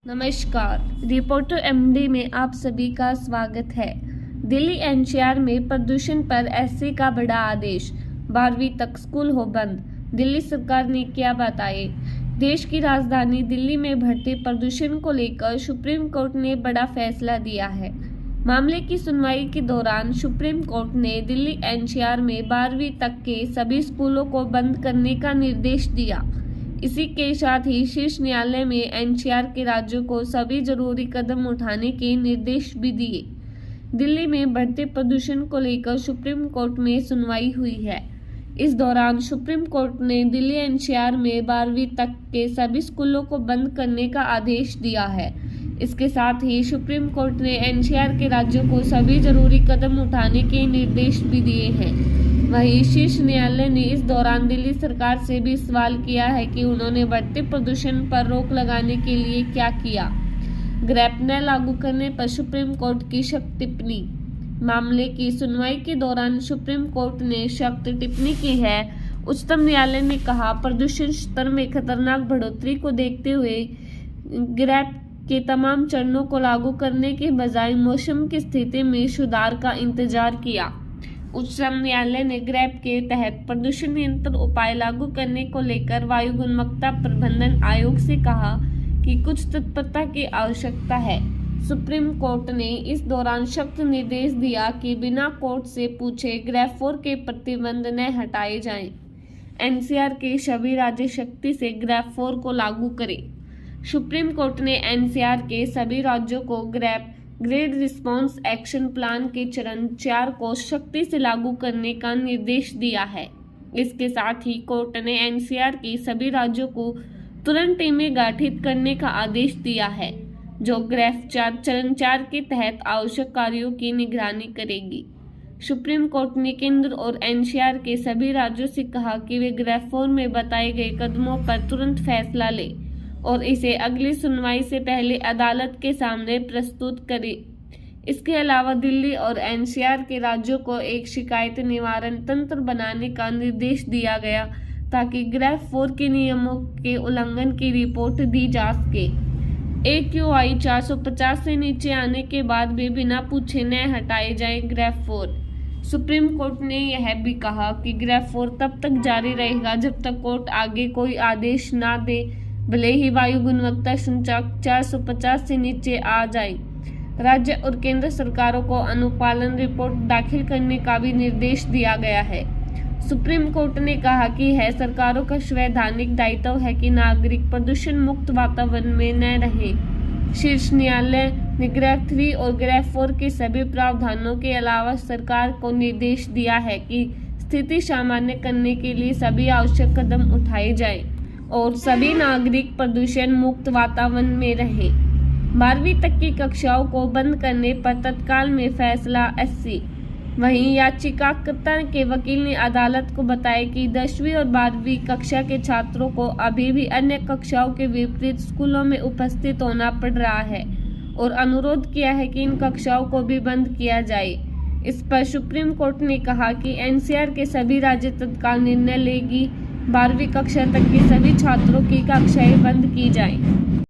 नमस्कार, reporter MD में आप सभी का स्वागत है। दिल्ली एनसीआर में प्रदूषण पर एससी का बड़ा आदेश, 12वीं तक स्कूल हो बंद। दिल्ली सरकार ने क्या बताए? देश की राजधानी दिल्ली में बढ़ते प्रदूषण को लेकर सुप्रीम कोर्ट ने बड़ा फैसला दिया है। मामले की सुनवाई के दौरान सुप्रीम कोर्ट ने दिल्ली एनसीआर में 12वीं तक के सभी स्कूलों को बंद करने का निर्देश दिया। इसी के साथ ही शीर्ष न्यायालय में एनसीआर के राज्यों को सभी जरूरी कदम उठाने के निर्देश भी दिए। दिल्ली में बढ़ते प्रदूषण को लेकर सुप्रीम कोर्ट में सुनवाई हुई है। इस दौरान सुप्रीम कोर्ट ने दिल्ली एनसीआर में 12वीं तक के सभी स्कूलों को बंद करने का आदेश दिया है। इसके साथ ही सुप्रीम कोर्ट ने एनसीआर के राज्यों को सभी जरूरी कदम उठाने के निर्देश भी दिए हैं। वहीं शीर्ष न्यायालय ने इस दौरान दिल्ली सरकार से भी सवाल किया है कि उन्होंने बढ़ते प्रदूषण पर रोक लगाने के लिए क्या किया। ग्रैप न लागू करने पर सुप्रीम कोर्ट की सख्त टिप्पणी। मामले की सुनवाई के दौरान सुप्रीम कोर्ट ने सख्त टिप्पणी की है। उच्चतम न्यायालय ने कहा, प्रदूषण स्तर में खतरनाक बढ़ोतरी को देखते हुए ग्रैप के तमाम चरणों को लागू करने के बजाय मौसम की स्थिति में सुधार का इंतजार किया। उच्चतम न्यायालय ने ग्रैप के तहत प्रदूषण नियंत्रण उपाय लागू करने को लेकर वायु गुणवत्ता प्रबंधन आयोग से कहा कि कुछ तत्परता की आवश्यकता है। सुप्रीम कोर्ट ने इस दौरान सख्त निर्देश दिया कि बिना कोर्ट से पूछे ग्रैप 4 के प्रतिबंध न हटाए जाएं। एनसीआर के सभी राज्य सख्ती से ग्रैप 4 को लागू करें। सुप्रीम कोर्ट ने एनसीआर के सभी राज्यों को grab grade response action plan के चरण 4 को सख्ती से लागू करने का निर्देश दिया है। इसके साथ ही कोर्ट ने एनसीआर के सभी राज्यों को तुरंत टीमें गठित करने का आदेश दिया है, जो ग्रैप चरण 4 के तहत आवश्यक कार्यों की निगरानी करेगी। सुप्रीम कोर्ट ने केंद्र और एनसीआर के सभी राज्यों से कहा कि वे ग्रैप 4 में बताए गए कदमों पर तुरंत फैसला लें और इसे अगली सुनवाई से पहले अदालत के सामने प्रस्तुत करें। इसके अलावा दिल्ली और एनसीआर के राज्यों को एक शिकायत निवारण तंत्र बनाने का निर्देश दिया गया ताकि ग्रैप 4 के नियमों के उल्लंघन की रिपोर्ट दी जा सके। AQI 450 से नीचे आने के बाद भी बिना पूछे न हटाए जाए ग्रैप 4। सुप्रीम कोर्ट ने यह भी कहा कि ग्रैप 4 तब तक जारी रहेगा जब तक कोर्ट आगे कोई आदेश न दे, भले ही वायु गुणवत्ता सूचकांक 450 से नीचे आ जाए। राज्य और केंद्र सरकारों को अनुपालन रिपोर्ट दाखिल करने का भी निर्देश दिया गया है। सुप्रीम कोर्ट ने कहा कि यह सरकारों का संवैधानिक दायित्व है कि नागरिक प्रदूषण मुक्त वातावरण में न रहे। शीर्ष न्यायालय ने ग्रैप 3 और ग्रैप 4 के सभी प्रावधानों के अलावा सरकार को निर्देश दिया है कि स्थिति सामान्य करने के लिए सभी आवश्यक कदम उठाए जाएं और सभी नागरिक प्रदूषण मुक्त वातावरण में रहें। 12वीं तक की कक्षाओं को बंद करने पर तत्काल में फैसला एससी। वहीं याचिकाकर्ता के वकील ने अदालत को बताया कि 10वीं और 12वीं कक्षा के छात्रों को अभी भी अन्य कक्षाओं के विपरीत स्कूलों में उपस्थित होना पड़ रहा है और अनुरोध किया है कि इन कक्षाओं को भी बंद किया जाए। इस पर सुप्रीम कोर्ट ने कहा कि एनसीआर के सभी राज्य तत्काल निर्णय लेगी 12वीं कक्षा तक के सभी छात्रों की कक्षाएं बंद की जाएं।